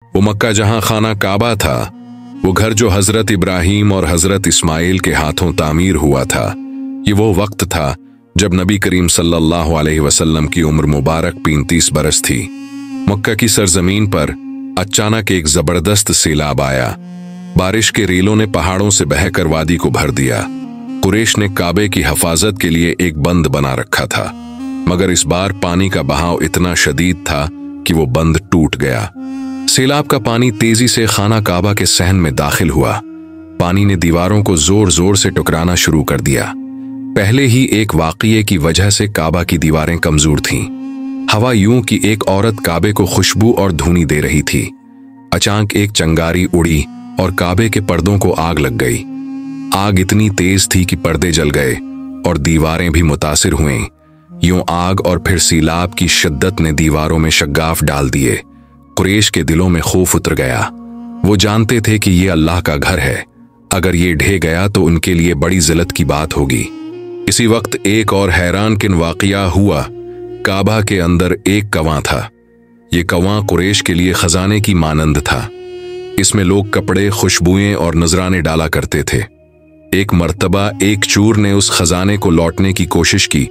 वो मक्का जहां खाना काबा था, वो घर जो हजरत इब्राहिम और हजरत इस्माइल के हाथों तामीर हुआ था, ये वो वक्त था जब नबी करीम सल्लल्लाहु अलैहि वसल्लम की उम्र मुबारक 35 बरस थी। मक्का की सरजमीन पर अचानक एक जबरदस्त सैलाब आया। बारिश के रीलों ने पहाड़ों से बहकर वादी को भर दिया। कुरैश ने काबे की हिफाजत के लिए एक बंद बना रखा था, मगर इस बार पानी का बहाव इतना शदीद था कि वो बंद टूट गया। सैलाब का पानी तेजी से खाना काबा के सहन में दाखिल हुआ। पानी ने दीवारों को जोर जोर से टकराना शुरू कर दिया। पहले ही एक वाक़ये की वजह से काबा की दीवारें कमजोर थीं। हवा यूं कि एक औरत काबे को खुशबू और धूनी दे रही थी। अचानक एक चंगारी उड़ी और काबे के पर्दों को आग लग गई। आग इतनी तेज थी कि पर्दे जल गए और दीवारें भी मुतासिर हुईं। यूं आग और फिर सैलाब की शिद्दत ने दीवारों में शग्गाफ डाल दिए। कुरैश के दिलों में खौफ उतर गया। वो जानते थे कि ये अल्लाह का घर है, अगर ये ढह गया तो उनके लिए बड़ी जिल्लत की बात होगी। इसी वक्त एक और हैरानकुन वाक़या हुआ। काबा के अंदर एक कवां था। ये कवां कुरैश के लिए खजाने की मानंद था। इसमें लोग कपड़े, खुशबुएं और नजराने डाला करते थे। एक मर्तबा एक चूर ने उस खजाने को लौटने की कोशिश की,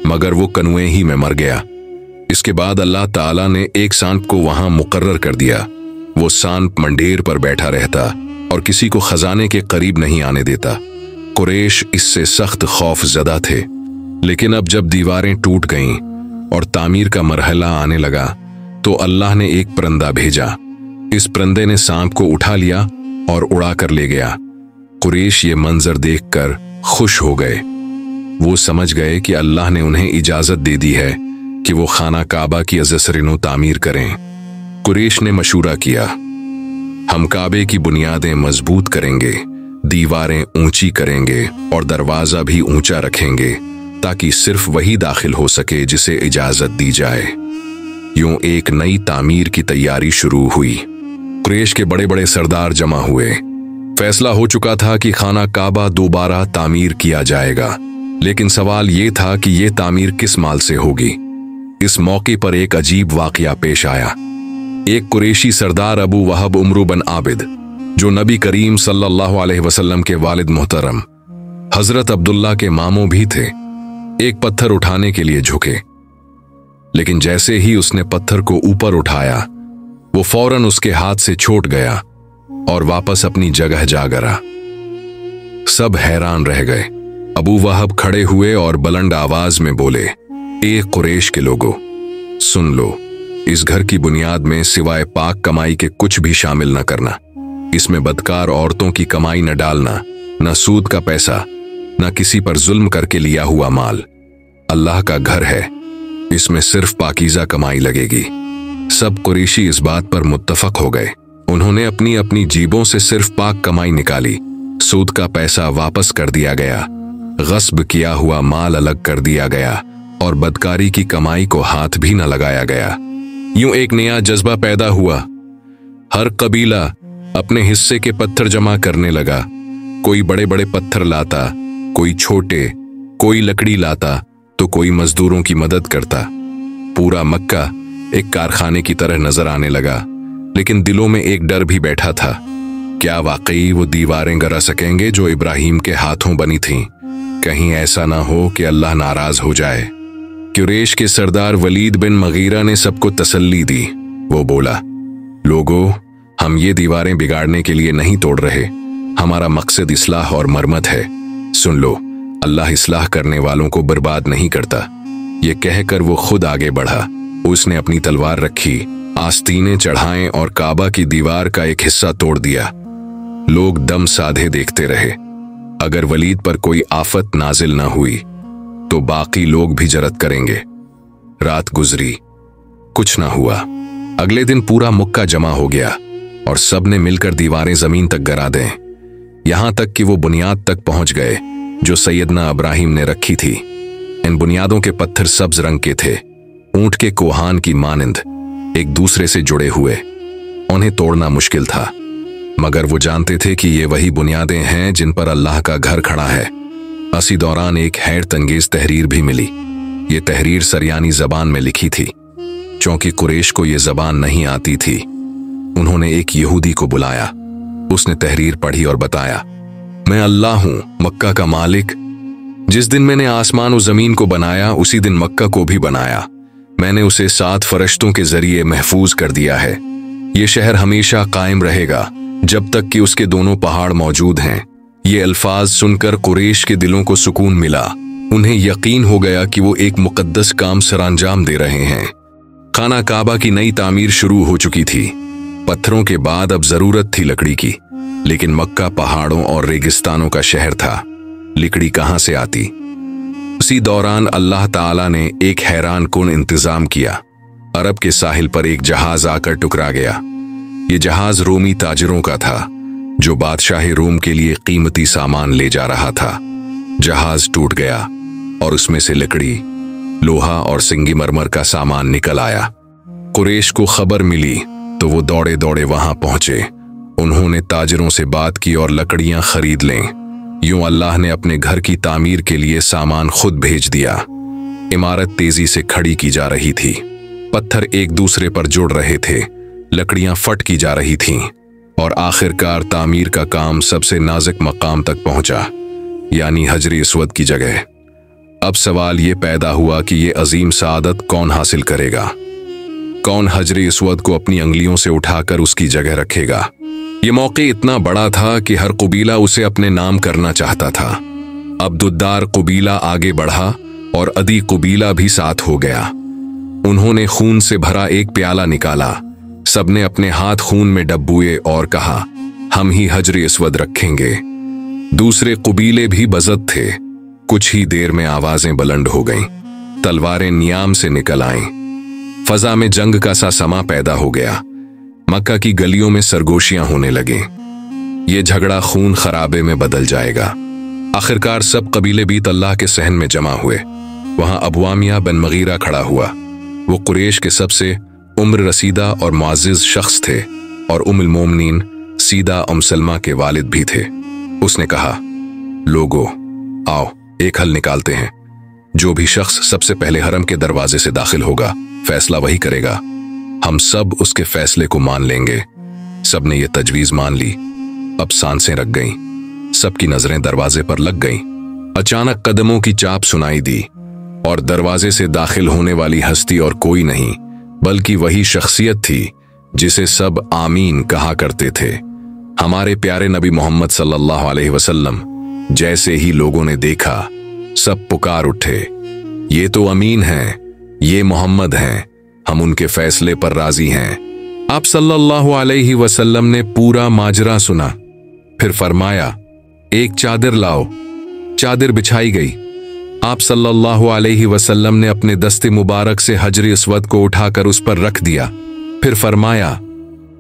मगर वो कनुए ही में मर गया। इसके बाद अल्लाह ताला ने एक सांप को वहां मुकर्रर कर दिया। वो सांप मंडेर पर बैठा रहता और किसी को खजाने के करीब नहीं आने देता। कुरैश इससे सख्त खौफजदा थे। लेकिन अब जब दीवारें टूट गईं और तामीर का मरहला आने लगा, तो अल्लाह ने एक परिंदा भेजा। इस परिंदे ने सांप को उठा लिया और उड़ा कर ले गया। कुरैश ये मंजर देखकर खुश हो गए। वो समझ गए कि अल्लाह ने उन्हें इजाजत दे दी है कि वो खाना काबा की अज़सरिनो तामीर करें। कुरैश ने मशूरा किया, हम काबे की बुनियादें मजबूत करेंगे, दीवारें ऊंची करेंगे और दरवाजा भी ऊंचा रखेंगे, ताकि सिर्फ वही दाखिल हो सके जिसे इजाजत दी जाए। यूं एक नई तामीर की तैयारी शुरू हुई। कुरैश के बड़े बड़े सरदार जमा हुए। फैसला हो चुका था कि खाना काबा दोबारा तामीर किया जाएगा, लेकिन सवाल ये था कि ये तामीर किस माल से होगी। इस मौके पर एक अजीब वाकया पेश आया। एक कुरैशी सरदार अबू वहब उमरू बिन आबिद, जो नबी करीम सल्लल्लाहु अलैहि वसल्लम के वालिद मोहतरम हजरत अब्दुल्ला के मामू भी थे, एक पत्थर उठाने के लिए झुके। लेकिन जैसे ही उसने पत्थर को ऊपर उठाया, वो फौरन उसके हाथ से छूट गया और वापस अपनी जगह जा गिरा। सब हैरान रह गए। अबू वहब खड़े हुए और बुलंद आवाज में बोले, ए कुरैश के लोगों, सुन लो, इस घर की बुनियाद में सिवाय पाक कमाई के कुछ भी शामिल न करना। इसमें बदकार औरतों की कमाई न डालना, न सूद का पैसा, न किसी पर जुल्म करके लिया हुआ माल। अल्लाह का घर है, इसमें सिर्फ पाकीज़ा कमाई लगेगी। सब कुरैशी इस बात पर मुत्तफक हो गए। उन्होंने अपनी अपनी जेबों से सिर्फ पाक कमाई निकाली। सूद का पैसा वापस कर दिया गया, गस्ब किया हुआ माल अलग कर दिया गया और बदकारी की कमाई को हाथ भी न लगाया गया। यूं एक नया जज्बा पैदा हुआ। हर कबीला अपने हिस्से के पत्थर जमा करने लगा। कोई बड़े बड़े पत्थर लाता, कोई छोटे, कोई लकड़ी लाता तो कोई मजदूरों की मदद करता। पूरा मक्का एक कारखाने की तरह नजर आने लगा। लेकिन दिलों में एक डर भी बैठा था, क्या वाकई वो दीवारें गिरा सकेंगे जो इब्राहिम के हाथों बनी थीं? कहीं ऐसा ना हो कि अल्लाह नाराज हो जाए। कुरैश के सरदार वलीद बिन मगीरा ने सबको तसल्ली दी। वो बोला, लोगों, हम ये दीवारें बिगाड़ने के लिए नहीं तोड़ रहे, हमारा मकसद इस्लाह और मरम्मत है। सुन लो, अल्लाह इस्लाह करने वालों को बर्बाद नहीं करता। ये कहकर वो खुद आगे बढ़ा। उसने अपनी तलवार रखी, आस्तीनें चढ़ाएं और काबा की दीवार का एक हिस्सा तोड़ दिया। लोग दम साधे देखते रहे। अगर वलीद पर कोई आफत नाजिल ना हुई तो बाकी लोग भी जरत करेंगे। रात गुजरी, कुछ ना हुआ। अगले दिन पूरा मुक्का जमा हो गया और सबने मिलकर दीवारें जमीन तक गिरा दें, यहां तक कि वो बुनियाद तक पहुंच गए जो सैयदना इब्राहिम ने रखी थी। इन बुनियादों के पत्थर सब्ज रंग के थे, ऊंट के कोहान की मानिंद एक दूसरे से जुड़े हुए। उन्हें तोड़ना मुश्किल था, मगर वो जानते थे कि ये वही बुनियादें हैं जिन पर अल्लाह का घर खड़ा है। इसी दौरान एक हैरत अंगेज तहरीर भी मिली। ये तहरीर सरयानी जबान में लिखी थी, क्योंकि कुरैश को ये जबान नहीं आती थी। उन्होंने एक यहूदी को बुलाया। उसने तहरीर पढ़ी और बताया, मैं अल्लाह हूं, मक्का का मालिक। जिस दिन मैंने आसमान और जमीन को बनाया, उसी दिन मक्का को भी बनाया। मैंने उसे 7 फरिश्तों के जरिए महफूज कर दिया है। ये शहर हमेशा कायम रहेगा जब तक कि उसके दोनों पहाड़ मौजूद हैं। ये अल्फाज सुनकर कुरैश के दिलों को सुकून मिला। उन्हें यकीन हो गया कि वो एक मुकद्दस काम सरअंजाम दे रहे हैं। खाना काबा की नई तामीर शुरू हो चुकी थी। पत्थरों के बाद अब जरूरत थी लकड़ी की, लेकिन मक्का पहाड़ों और रेगिस्तानों का शहर था। लकड़ी कहां से आती? उसी दौरान अल्लाह ताला ने एक हैरान कुन इंतजाम किया। अरब के साहिल पर एक जहाज आकर टकरा गया। ये जहाज रोमी ताजिरों का था, जो बादशाह रोम के लिए कीमती सामान ले जा रहा था। जहाज टूट गया और उसमें से लकड़ी, लोहा और संगमरमर का सामान निकल आया। कुरैश को खबर मिली तो वो दौड़े दौड़े वहां पहुंचे। उन्होंने ताजिरों से बात की और लकड़ियां खरीद लें। यूं अल्लाह ने अपने घर की तामीर के लिए सामान खुद भेज दिया। इमारत तेजी से खड़ी की जा रही थी। पत्थर एक दूसरे पर जुड़ रहे थे, लकड़ियां फट की जा रही थीं और आखिरकार तामीर का काम सबसे नाजुक मकाम तक पहुंचा, यानी हजर अस्वद की जगह। अब सवाल ये पैदा हुआ कि ये अजीम सआदत कौन हासिल करेगा? कौन हजर अस्वद को अपनी अंगुलियों से उठाकर उसकी जगह रखेगा? ये मौके इतना बड़ा था कि हर कबीला उसे अपने नाम करना चाहता था। अब्दुद्दार कबीला आगे बढ़ा और अदी कबीला भी साथ हो गया। उन्होंने खून से भरा एक प्याला निकाला। सबने अपने हाथ खून में डब्बुए और कहा, हम ही हजर अस्वद रखेंगे। दूसरे कबीले भी बजद थे। कुछ ही देर में आवाजें बुलंद हो गईं, तलवारें नियाम से निकल आईं। फजा में जंग का सा समा पैदा हो गया। मक्का की गलियों में सरगोशियां होने लगे। ये झगड़ा खून खराबे में बदल जाएगा। आखिरकार सब कबीले बीत अल्लाह के सहन में जमा हुए। वहां अबवामिया बिन मगीरा खड़ा हुआ। वो कुरैश के सबसे उम्र रसीदा और मुअज़्ज़िज़ शख्स थे और उम्मुल मोमिनीन सीदा सलमा के वालिद भी थे। उसने कहा, लोगो आओ, एक हल निकालते हैं। जो भी शख्स सबसे पहले हरम के दरवाजे से दाखिल होगा, फैसला वही करेगा। हम सब उसके फैसले को मान लेंगे। सबने ये तजवीज मान ली। अब सांसें रख गईं। सबकी नजरें दरवाजे पर लग गईं। अचानक कदमों की चाप सुनाई दी और दरवाजे से दाखिल होने वाली हस्ती और कोई नहीं, बल्कि वही शख्सियत थी जिसे सब आमीन कहा करते थे, हमारे प्यारे नबी मोहम्मद सल्लल्लाहु अलैहि वसल्लम। जैसे ही लोगों ने देखा, सब पुकार उठे, ये तो अमीन हैं, ये मोहम्मद हैं, हम उनके फैसले पर राजी हैं। आप सल्लल्लाहु अलैहि वसल्लम ने पूरा माजरा सुना। फिर फरमाया, एक चादर लाओ। चादर बिछाई गई। आप सल्लल्लाहु अलैहि वसल्लम ने अपने दस्ते मुबारक से हजर अस्वद को उठाकर उस पर रख दिया। फिर फरमाया,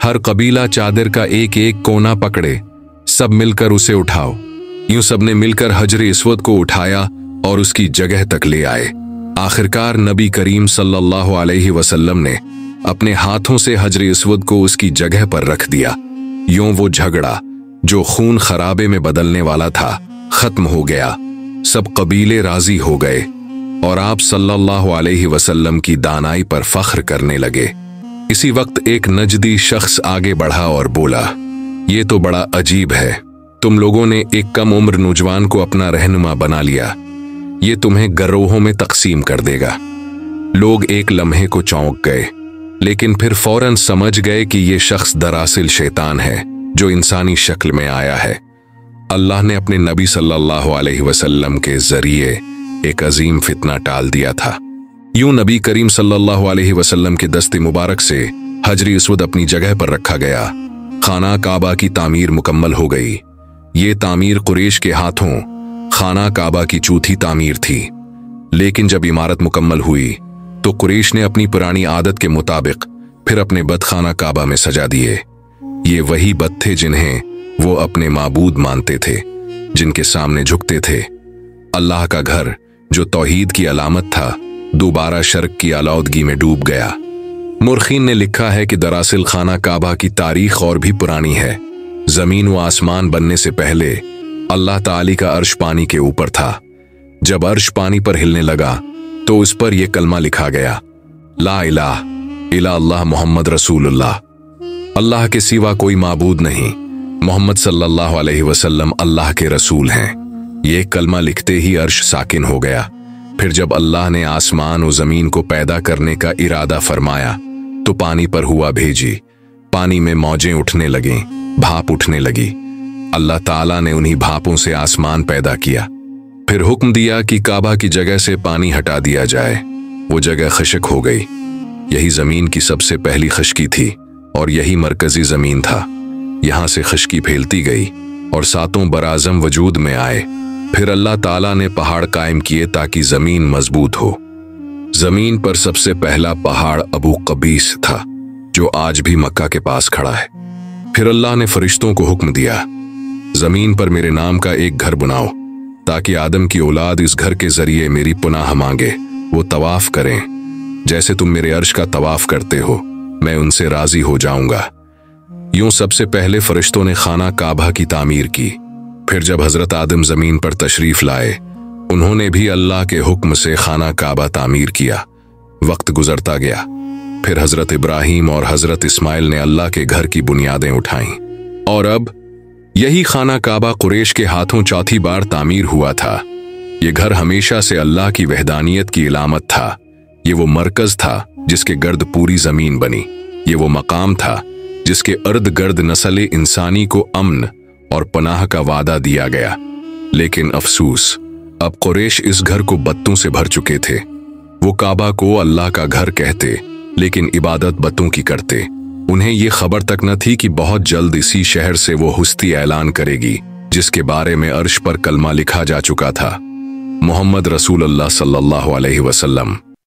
हर कबीला चादर का एक एक कोना पकड़े, सब मिलकर उसे उठाओ। यूं सबने मिलकर हजर अस्वद को उठाया और उसकी जगह तक ले आए। आखिरकार नबी करीम सल्लल्लाहु अलैहि वसल्लम ने अपने हाथों से हजर अस्वद को उसकी जगह पर रख दिया। यूं वो झगड़ा जो खून खराबे में बदलने वाला था, खत्म हो गया। सब कबीले राजी हो गए और आप सल्लल्लाहु अलैहि वसल्लम की दानाई पर फख्र करने लगे। इसी वक्त एक नजदी शख्स आगे बढ़ा और बोला, ये तो बड़ा अजीब है। तुम लोगों ने एक कम उम्र नौजवान को अपना रहनुमा बना लिया। ये तुम्हें गिरोहों में तकसीम कर देगा। लोग एक लम्हे को चौंक गए, लेकिन फिर फौरन समझ गए कि ये शख्स दरअसल शैतान है जो इंसानी शक्ल में आया है। अल्लाह ने अपने नबी सल्लल्लाहु अलैहि वसल्लम के जरिए एक अजीम फितना टाल दिया था। यूं नबी करीम सल्लल्लाहु अलैहि वसल्लम के दस्ते मुबारक से हजर अस्वद अपनी जगह पर रखा गया। खाना काबा की तामीर मुकम्मल हो गई। ये तामीर कुरैश के हाथों खाना काबा की चौथी तामीर थी। लेकिन जब इमारत मुकम्मल हुई तो कुरैश ने अपनी पुरानी आदत के मुताबिक फिर अपने बत खाना काबा में सजा दिए। ये वही बत थे जिन्हें वो अपने माबूद मानते थे, जिनके सामने झुकते थे। अल्लाह का घर जो तौहीद की अलामत था, दोबारा शर्क की आलौदगी में डूब गया। मुर्खीन ने लिखा है कि दरअसल खाना काबा की तारीख और भी पुरानी है। जमीन व आसमान बनने से पहले अल्लाह ताली का अर्श पानी के ऊपर था। जब अर्श पानी पर हिलने लगा तो उस पर यह कलमा लिखा गया, ला इलाहा इल्लल्लाह मुहम्मद रसूलुल्लाह। अल्लाह के सिवा कोई माबूद नहीं, मोहम्मद सल्लल्लाहु अलैहि वसल्लम अल्लाह के रसूल हैं। ये कलमा लिखते ही अर्श साकिन हो गया। फिर जब अल्लाह ने आसमान और जमीन को पैदा करने का इरादा फरमाया तो पानी पर हुआ भेजी। पानी में मौजें उठने लगीं, भाप उठने लगी। अल्लाह ताला ने उन्हीं भापों से आसमान पैदा किया। फिर हुक्म दिया कि काबा की जगह से पानी हटा दिया जाए। वो जगह खशक हो गई। यही जमीन की सबसे पहली खशकी थी और यही मरकजी जमीन था। यहां से खशकी फैलती गई और सातों बराज़म वजूद में आए। फिर अल्लाह ताला ने पहाड़ कायम किए ताकि जमीन मजबूत हो। जमीन पर सबसे पहला पहाड़ अबू कबीस था, जो आज भी मक्का के पास खड़ा है। फिर अल्लाह ने फरिश्तों को हुक्म दिया, जमीन पर मेरे नाम का एक घर बनाओ ताकि आदम की औलाद इस घर के जरिए मेरी पुनाह मांगे, वो तवाफ करें जैसे तुम मेरे अर्श का तवाफ करते हो। मैं उनसे राजी हो जाऊंगा। यूं सबसे पहले फरिश्तों ने खाना काबा की तामीर की। फिर जब हजरत आदम जमीन पर तशरीफ लाए, उन्होंने भी अल्लाह के हुक्म से खाना काबा तामीर किया। वक्त गुजरता गया। फिर हजरत इब्राहीम और हजरत इस्माइल ने अल्लाह के घर की बुनियादें उठाईं और अब यही खाना काबा कुरैश के हाथों चौथी बार तामीर हुआ था। ये घर हमेशा से अल्लाह की वहदानियत की इलामत था। ये वो मरकज था जिसके गर्द पूरी जमीन बनी। ये वो मकाम था जिसके अर्द गर्द नस्ल इंसानी को अमन और पनाह का वादा दिया गया। लेकिन अफसूस, अब कुरैश इस घर को बत्तों से भर चुके थे। वो काबा को अल्लाह का घर कहते, लेकिन इबादत बत्तों की करते। उन्हें ये खबर तक न थी कि बहुत जल्द इसी शहर से वो हुस्ती ऐलान करेगी जिसके बारे में अर्श पर कलमा लिखा जा चुका था, मोहम्मद रसूलुल्लाह सल्लल्लाहु अलैहि वसल्लम।